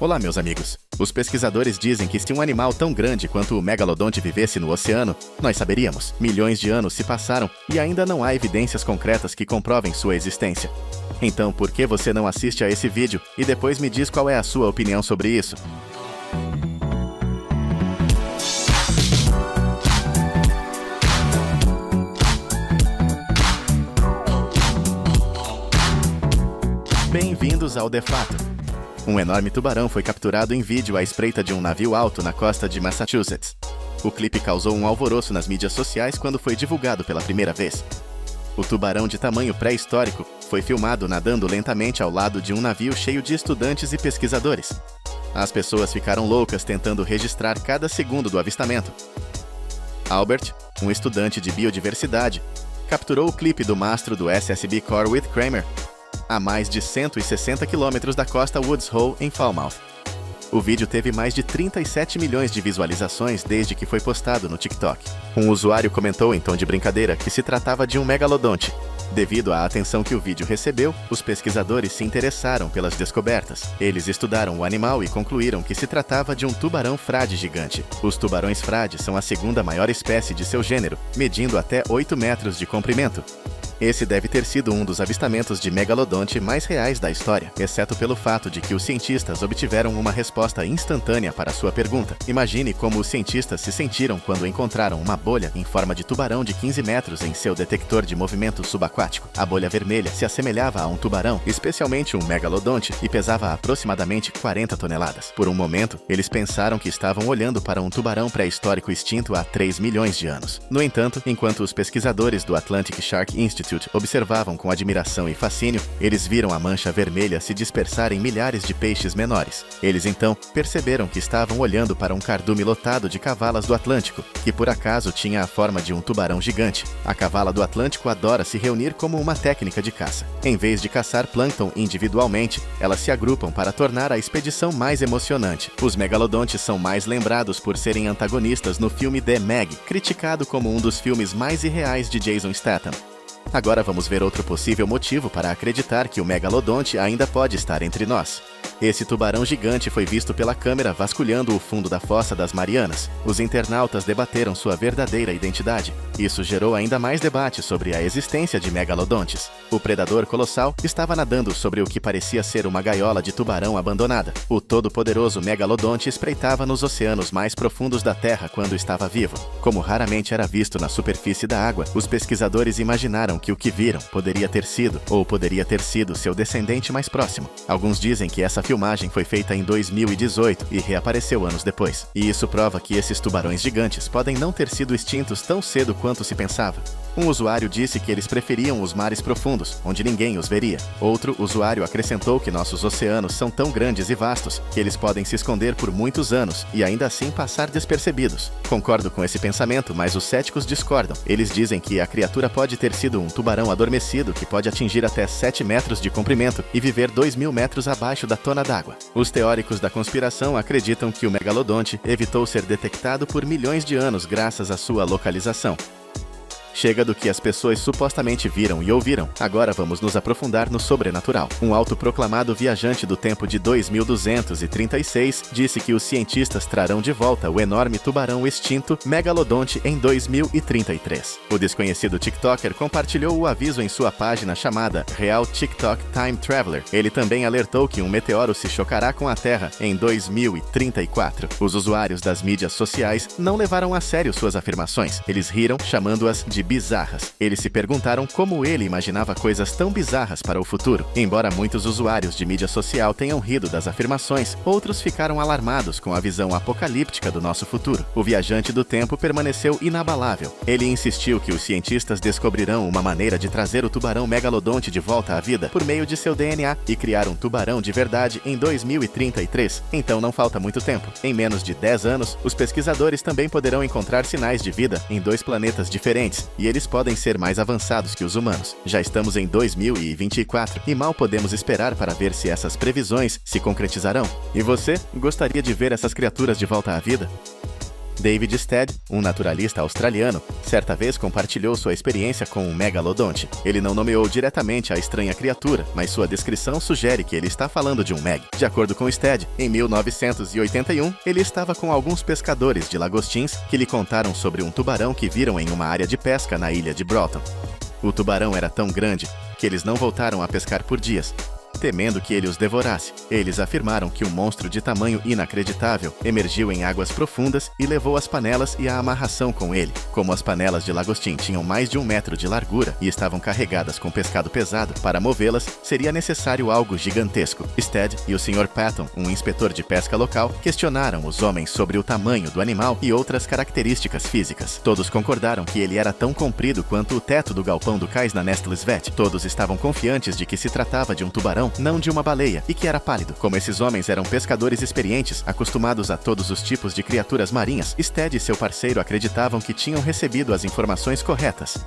Olá, meus amigos. Os pesquisadores dizem que se um animal tão grande quanto o megalodonte vivesse no oceano, nós saberíamos. Milhões de anos se passaram e ainda não há evidências concretas que comprovem sua existência. Então, por que você não assiste a esse vídeo e depois me diz qual é a sua opinião sobre isso? Bem-vindos ao De Fato. Um enorme tubarão foi capturado em vídeo à espreita de um navio alto na costa de Massachusetts. O clipe causou um alvoroço nas mídias sociais quando foi divulgado pela primeira vez. O tubarão de tamanho pré-histórico foi filmado nadando lentamente ao lado de um navio cheio de estudantes e pesquisadores. As pessoas ficaram loucas tentando registrar cada segundo do avistamento. Albert, um estudante de biodiversidade, capturou o clipe do mastro do SSB Corwith Cramer, a mais de 160 quilômetros da costa Woods Hole, em Falmouth. O vídeo teve mais de 37 milhões de visualizações desde que foi postado no TikTok. Um usuário comentou em tom de brincadeira que se tratava de um megalodonte. Devido à atenção que o vídeo recebeu, os pesquisadores se interessaram pelas descobertas. Eles estudaram o animal e concluíram que se tratava de um tubarão frade gigante. Os tubarões frade são a segunda maior espécie de seu gênero, medindo até 8 metros de comprimento. Esse deve ter sido um dos avistamentos de megalodonte mais reais da história, exceto pelo fato de que os cientistas obtiveram uma resposta instantânea para sua pergunta. Imagine como os cientistas se sentiram quando encontraram uma bolha em forma de tubarão de 15 metros em seu detector de movimento subaquático. A bolha vermelha se assemelhava a um tubarão, especialmente um megalodonte, e pesava aproximadamente 40 toneladas. Por um momento, eles pensaram que estavam olhando para um tubarão pré-histórico extinto há 3 milhões de anos. No entanto, enquanto os pesquisadores do Atlantic Shark Institute observavam com admiração e fascínio, eles viram a mancha vermelha se dispersar em milhares de peixes menores. Eles então perceberam que estavam olhando para um cardume lotado de cavalas do Atlântico, que por acaso tinha a forma de um tubarão gigante. A cavala do Atlântico adora se reunir como uma técnica de caça. Em vez de caçar plâncton individualmente, elas se agrupam para tornar a expedição mais emocionante. Os megalodontes são mais lembrados por serem antagonistas no filme The Meg, criticado como um dos filmes mais irreais de Jason Statham. Agora vamos ver outro possível motivo para acreditar que o megalodonte ainda pode estar entre nós. Esse tubarão gigante foi visto pela câmera vasculhando o fundo da Fossa das Marianas. Os internautas debateram sua verdadeira identidade. Isso gerou ainda mais debate sobre a existência de megalodontes. O predador colossal estava nadando sobre o que parecia ser uma gaiola de tubarão abandonada. O todo-poderoso megalodonte espreitava nos oceanos mais profundos da Terra quando estava vivo. Como raramente era visto na superfície da água, os pesquisadores imaginaram que o que viram poderia ter sido seu descendente mais próximo. Alguns dizem que essa filmagem foi feita em 2018 e reapareceu anos depois. E isso prova que esses tubarões gigantes podem não ter sido extintos tão cedo quanto se pensava. Um usuário disse que eles preferiam os mares profundos, onde ninguém os veria. Outro usuário acrescentou que nossos oceanos são tão grandes e vastos que eles podem se esconder por muitos anos e ainda assim passar despercebidos. Concordo com esse pensamento, mas os céticos discordam. Eles dizem que a criatura pode ter sido um tubarão adormecido que pode atingir até 7 metros de comprimento e viver 2.000 metros abaixo da tona d'água. Os teóricos da conspiração acreditam que o megalodonte evitou ser detectado por milhões de anos graças à sua localização. Chega do que as pessoas supostamente viram e ouviram. Agora vamos nos aprofundar no sobrenatural. Um autoproclamado viajante do tempo de 2236 disse que os cientistas trarão de volta o enorme tubarão extinto megalodonte em 2033. O desconhecido TikToker compartilhou o aviso em sua página chamada Real TikTok Time Traveler. Ele também alertou que um meteoro se chocará com a Terra em 2034. Os usuários das mídias sociais não levaram a sério suas afirmações. Eles riram, chamando-as de bizarras. Eles se perguntaram como ele imaginava coisas tão bizarras para o futuro. Embora muitos usuários de mídia social tenham rido das afirmações, outros ficaram alarmados com a visão apocalíptica do nosso futuro. O viajante do tempo permaneceu inabalável. Ele insistiu que os cientistas descobrirão uma maneira de trazer o tubarão megalodonte de volta à vida por meio de seu DNA e criar um tubarão de verdade em 2033. Então não falta muito tempo. Em menos de 10 anos, os pesquisadores também poderão encontrar sinais de vida em 2 planetas diferentes, e eles podem ser mais avançados que os humanos. Já estamos em 2024 e mal podemos esperar para ver se essas previsões se concretizarão. E você, gostaria de ver essas criaturas de volta à vida? David Stead, um naturalista australiano, certa vez compartilhou sua experiência com um megalodonte. Ele não nomeou diretamente a estranha criatura, mas sua descrição sugere que ele está falando de um meg. De acordo com Stead, em 1981, ele estava com alguns pescadores de lagostins que lhe contaram sobre um tubarão que viram em uma área de pesca na ilha de Broughton. O tubarão era tão grande que eles não voltaram a pescar por dias, temendo que ele os devorasse. Eles afirmaram que um monstro de tamanho inacreditável emergiu em águas profundas e levou as panelas e a amarração com ele. Como as panelas de lagostim tinham mais de 1 metro de largura e estavam carregadas com pescado pesado, para movê-las seria necessário algo gigantesco. Stead e o Sr. Patton, um inspetor de pesca local, questionaram os homens sobre o tamanho do animal e outras características físicas. Todos concordaram que ele era tão comprido quanto o teto do galpão do cais na Nestle's Vet. Todos estavam confiantes de que se tratava de um tubarão, não de uma baleia, e que era pálido. Como esses homens eram pescadores experientes, acostumados a todos os tipos de criaturas marinhas, Stead e seu parceiro acreditavam que tinham recebido as informações corretas.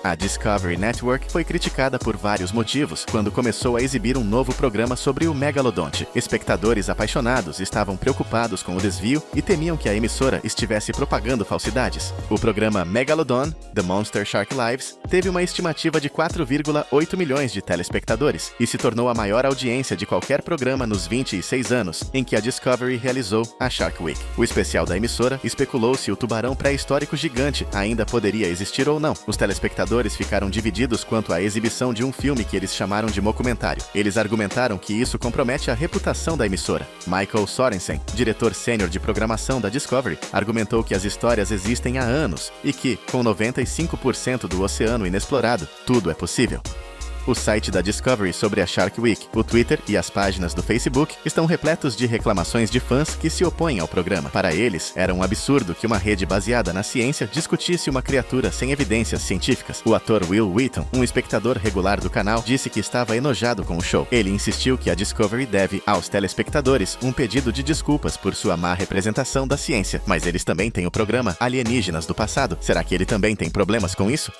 A Discovery Network foi criticada por vários motivos quando começou a exibir um novo programa sobre o megalodonte. Espectadores apaixonados estavam preocupados com o desvio e temiam que a emissora estivesse propagando falsidades. O programa Megalodon, The Monster Shark Lives, teve uma estimativa de 4,8 milhões de telespectadores e se tornou a maior audiência de qualquer programa nos 26 anos em que a Discovery realizou a Shark Week. O especial da emissora especulou se o tubarão pré-histórico gigante ainda poderia existir ou não. Os telespectadores ficaram divididos quanto à exibição de um filme que eles chamaram de mockumentário. Eles argumentaram que isso compromete a reputação da emissora. Michael Sorensen, diretor sênior de programação da Discovery, argumentou que as histórias existem há anos e que, com 95% do oceano inexplorado, tudo é possível. O site da Discovery sobre a Shark Week, o Twitter e as páginas do Facebook estão repletos de reclamações de fãs que se opõem ao programa. Para eles, era um absurdo que uma rede baseada na ciência discutisse uma criatura sem evidências científicas. O ator Will Wheaton, um espectador regular do canal, disse que estava enojado com o show. Ele insistiu que a Discovery deve aos telespectadores um pedido de desculpas por sua má representação da ciência. Mas eles também têm o programa Alienígenas do Passado. Será que ele também tem problemas com isso?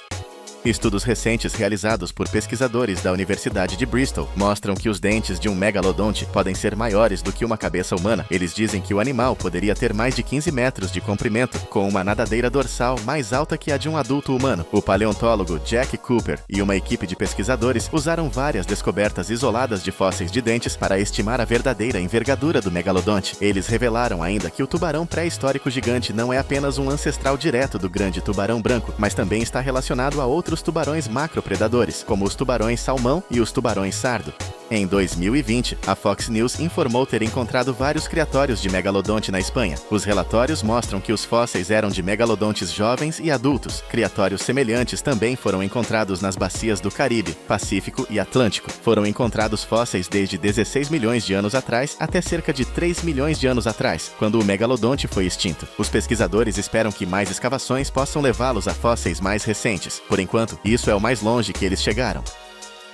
Estudos recentes realizados por pesquisadores da Universidade de Bristol mostram que os dentes de um megalodonte podem ser maiores do que uma cabeça humana. Eles dizem que o animal poderia ter mais de 15 metros de comprimento, com uma nadadeira dorsal mais alta que a de um adulto humano. O paleontólogo Jack Cooper e uma equipe de pesquisadores usaram várias descobertas isoladas de fósseis de dentes para estimar a verdadeira envergadura do megalodonte. Eles revelaram ainda que o tubarão pré-histórico gigante não é apenas um ancestral direto do grande tubarão branco, mas também está relacionado a outros tubarões macropredadores, como os tubarões salmão e os tubarões sardo. Em 2020, a Fox News informou ter encontrado vários criatórios de megalodonte na Espanha. Os relatórios mostram que os fósseis eram de megalodontes jovens e adultos. Criatórios semelhantes também foram encontrados nas bacias do Caribe, Pacífico e Atlântico. Foram encontrados fósseis desde 16 milhões de anos atrás até cerca de 3 milhões de anos atrás, quando o megalodonte foi extinto. Os pesquisadores esperam que mais escavações possam levá-los a fósseis mais recentes. Por enquanto, isso é o mais longe que eles chegaram.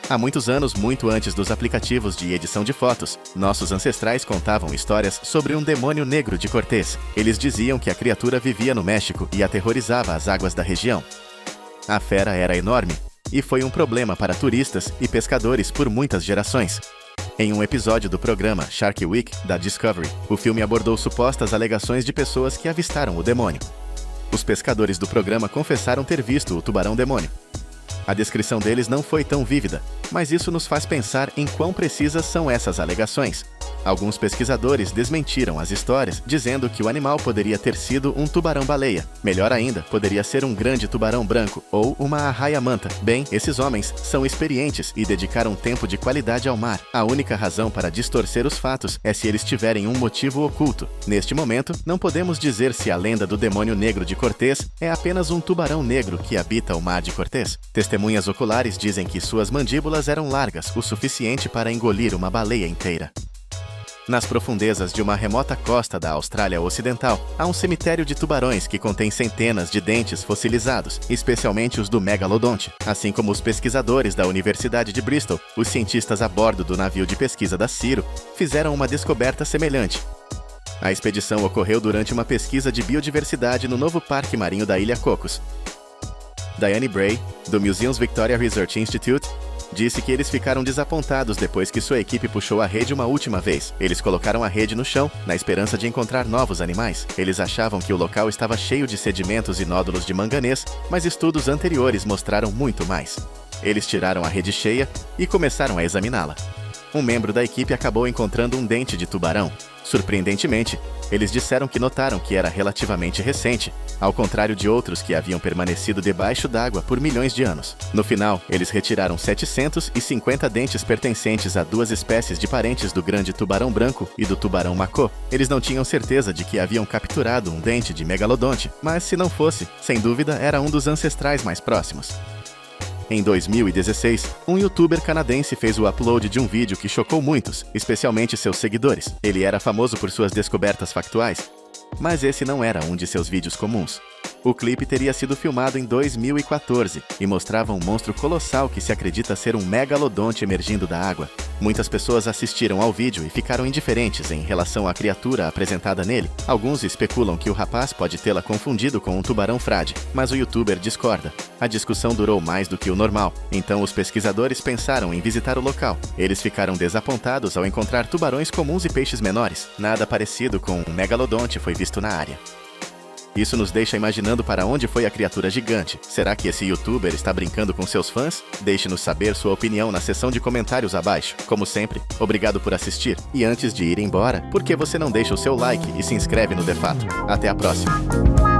Há muitos anos, muito antes dos aplicativos de edição de fotos, nossos ancestrais contavam histórias sobre um demônio negro de Cortés. Eles diziam que a criatura vivia no México e aterrorizava as águas da região. A fera era enorme e foi um problema para turistas e pescadores por muitas gerações. Em um episódio do programa Shark Week da Discovery, o filme abordou supostas alegações de pessoas que avistaram o demônio. Os pescadores do programa confessaram ter visto o tubarão-demônio. A descrição deles não foi tão vívida, mas isso nos faz pensar em quão precisas são essas alegações. Alguns pesquisadores desmentiram as histórias, dizendo que o animal poderia ter sido um tubarão-baleia. Melhor ainda, poderia ser um grande tubarão branco ou uma arraia-manta. Bem, esses homens são experientes e dedicaram tempo de qualidade ao mar. A única razão para distorcer os fatos é se eles tiverem um motivo oculto. Neste momento, não podemos dizer se a lenda do demônio negro de Cortés é apenas um tubarão negro que habita o mar de Cortés. Testemunhas oculares dizem que suas mandíbulas eram largas o suficiente para engolir uma baleia inteira. Nas profundezas de uma remota costa da Austrália Ocidental, há um cemitério de tubarões que contém centenas de dentes fossilizados, especialmente os do megalodonte. Assim como os pesquisadores da Universidade de Bristol, os cientistas a bordo do navio de pesquisa da Ciro fizeram uma descoberta semelhante. A expedição ocorreu durante uma pesquisa de biodiversidade no novo parque marinho da Ilha Cocos. Diane Bray, do Museums Victoria Research Institute, disse que eles ficaram desapontados depois que sua equipe puxou a rede uma última vez. Eles colocaram a rede no chão, na esperança de encontrar novos animais. Eles achavam que o local estava cheio de sedimentos e nódulos de manganês, mas estudos anteriores mostraram muito mais. Eles tiraram a rede cheia e começaram a examiná-la. Um membro da equipe acabou encontrando um dente de tubarão. Surpreendentemente, eles disseram que notaram que era relativamente recente, ao contrário de outros que haviam permanecido debaixo d'água por milhões de anos. No final, eles retiraram 750 dentes pertencentes a duas espécies de parentes do grande tubarão branco e do tubarão macô. Eles não tinham certeza de que haviam capturado um dente de megalodonte, mas se não fosse, sem dúvida era um dos ancestrais mais próximos. Em 2016, um youtuber canadense fez o upload de um vídeo que chocou muitos, especialmente seus seguidores. Ele era famoso por suas descobertas factuais, mas esse não era um de seus vídeos comuns. O clipe teria sido filmado em 2014 e mostrava um monstro colossal que se acredita ser um megalodonte emergindo da água. Muitas pessoas assistiram ao vídeo e ficaram indiferentes em relação à criatura apresentada nele. Alguns especulam que o rapaz pode tê-la confundido com um tubarão frade, mas o youtuber discorda. A discussão durou mais do que o normal, então os pesquisadores pensaram em visitar o local. Eles ficaram desapontados ao encontrar tubarões comuns e peixes menores. Nada parecido com um megalodonte foi visto na área. Isso nos deixa imaginando para onde foi a criatura gigante. Será que esse youtuber está brincando com seus fãs? Deixe-nos saber sua opinião na seção de comentários abaixo. Como sempre, obrigado por assistir. E antes de ir embora, por que você não deixa o seu like e se inscreve no DeFato? Até a próxima!